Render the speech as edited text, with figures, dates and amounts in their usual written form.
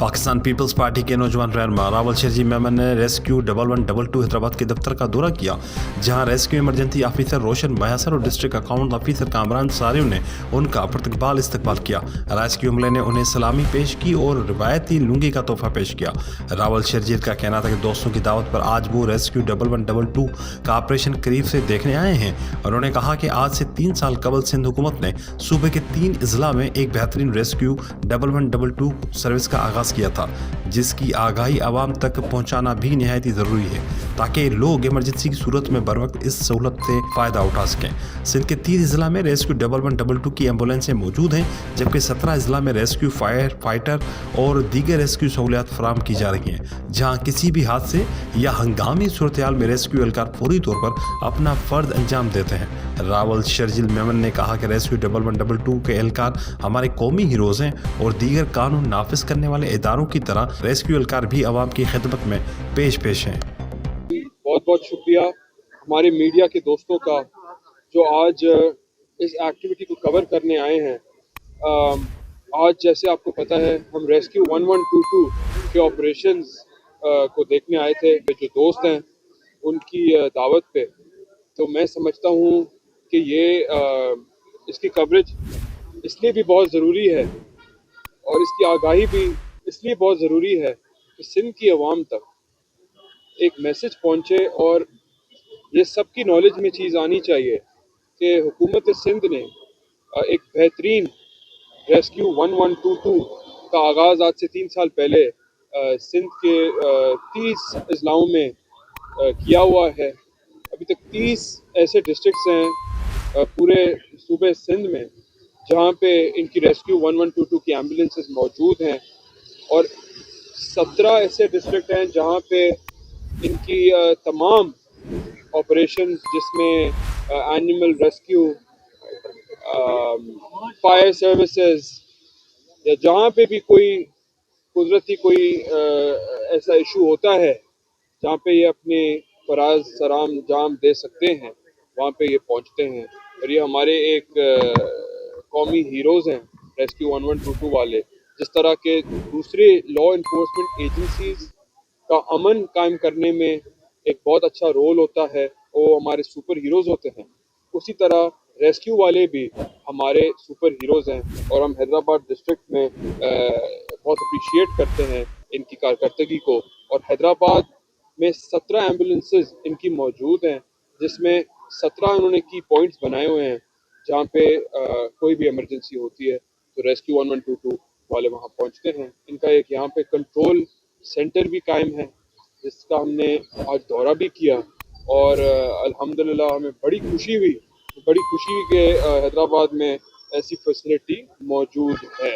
Pakistan peoples party के नौजवान रहनुमा रावल शर्जील मेमन ने रेस्क्यू 1112 हैदराबाद के दफ्तर का दौरा किया, जहां रेस्क्यू इमरजेंसी ऑफिसर रोशन मैसर और डिस्ट्रिक्ट अकाउंट ऑफिसर कामरान सारियों ने उनका प्रतिकबाल इस्तकबाल किया। रेस्क्यू अमले ने उन्हें सलामी पेश की और रिवायती लुंगी का तोहफा पेश किया। रावल शर्जील का कहना था कि दोस्तों की दावत पर आज वो रेस्क्यू 1112 का ऑपरेशन करीब से देखने आए हैं। उन्होंने कहा कि आज से 3 साल कबल सिंध हुकूमत ने सूबे के 3 अजला में एक बेहतरीन रेस्क्यू 1112 सर्विस का आगाज़ किया था, जिसकी आगाही आवाम तक पहुंचाना भी निहायत ही ज़रूरी है ताकि लोग इमरजेंसी की सूरत में बर वक्त इस सहूलत से फ़ायदा उठा सकें। सिंध के 3 अजला में रेस्क्यू 1112 की एम्बुलेंसें मौजूद हैं, जबकि 17 अजला में रेस्क्यू फाइटर और दीगर रेस्क्यू सहूलियात फराहम की जा रही हैं, जहाँ किसी भी हादसे या हंगामी सूरत हाल में रेस्क्यू एहलकार फौरी तौर पर अपना फ़र्ज अंजाम देते हैं। रावल शर्जील मेमन ने कहा कि रेस्क्यू 1112 के एहलकार हमारे कौमी हीरोज़ हैं और दीगर कानून नाफिज करने वाले इदारों की तरह रेस्क्यू एहलकार भी आवाम की खिदमत में पेश हैं। बहुत बहुत शुक्रिया हमारे मीडिया के दोस्तों का जो आज इस एक्टिविटी को कवर करने आए हैं। आज जैसे आपको पता है हम रेस्क्यू 1122 के ऑपरेशंस को देखने आए थे। जो दोस्त हैं उनकी दावत पे, तो मैं समझता हूँ कि ये इसकी कवरेज इसलिए भी बहुत ज़रूरी है और इसकी आगाही भी इसलिए बहुत ज़रूरी है कि सिंध की आवाम तक एक मैसेज पहुँचे और ये सबकी नॉलेज में चीज़ आनी चाहिए कि हुकूमत सिंध ने एक बेहतरीन रेस्क्यू 1122 का आगाज़ आज से 3 साल पहले सिंध के 30 अजलाओं में किया हुआ है। अभी तक 30 ऐसे डिस्ट्रिक्ट्स हैं पूरे सूबे सिंध में जहाँ पे इनकी रेस्क्यू 1122 की एम्बुलेंसेस मौजूद हैं और 17 ऐसे डिस्ट्रिक्ट हैं जहाँ पे इनकी तमाम ऑपरेशन जिसमें एनिमल रेस्क्यू, फायर सर्विसेज या जहाँ पे भी कोई कुदरती कोई ऐसा इशू होता है जहाँ पे ये अपने फराज सराम जाम दे सकते हैं, वहाँ पे ये पहुँचते हैं। और ये हमारे एक कौमी हीरोज़ हैं रेस्क्यू 1122 वाले। जिस तरह के दूसरे लॉ इन्फोर्समेंट एजेंसीज का अमन कायम करने में एक बहुत अच्छा रोल होता है, वो हमारे सुपर हीरोज़ होते हैं, उसी तरह रेस्क्यू वाले भी हमारे सुपर हीरोज़ हैं। और हम हैदराबाद डिस्ट्रिक्ट में बहुत अप्रिशिएट करते हैं इनकी कारकर्दगी को। और हैदराबाद में 17 एम्बुलेंसेस इनकी मौजूद हैं, जिसमें 17 उन्होंने की पॉइंट्स बनाए हुए हैं जहाँ पे कोई भी इमरजेंसी होती है तो रेस्क्यू 1122 वाले वहाँ पहुँचते हैं। इनका एक यहाँ पे कंट्रोल सेंटर भी कायम है जिसका हमने आज दौरा भी किया और अल्हम्दुलिल्लाह हमें बड़ी खुशी हुई कि हैदराबाद में ऐसी फैसिलिटी मौजूद है।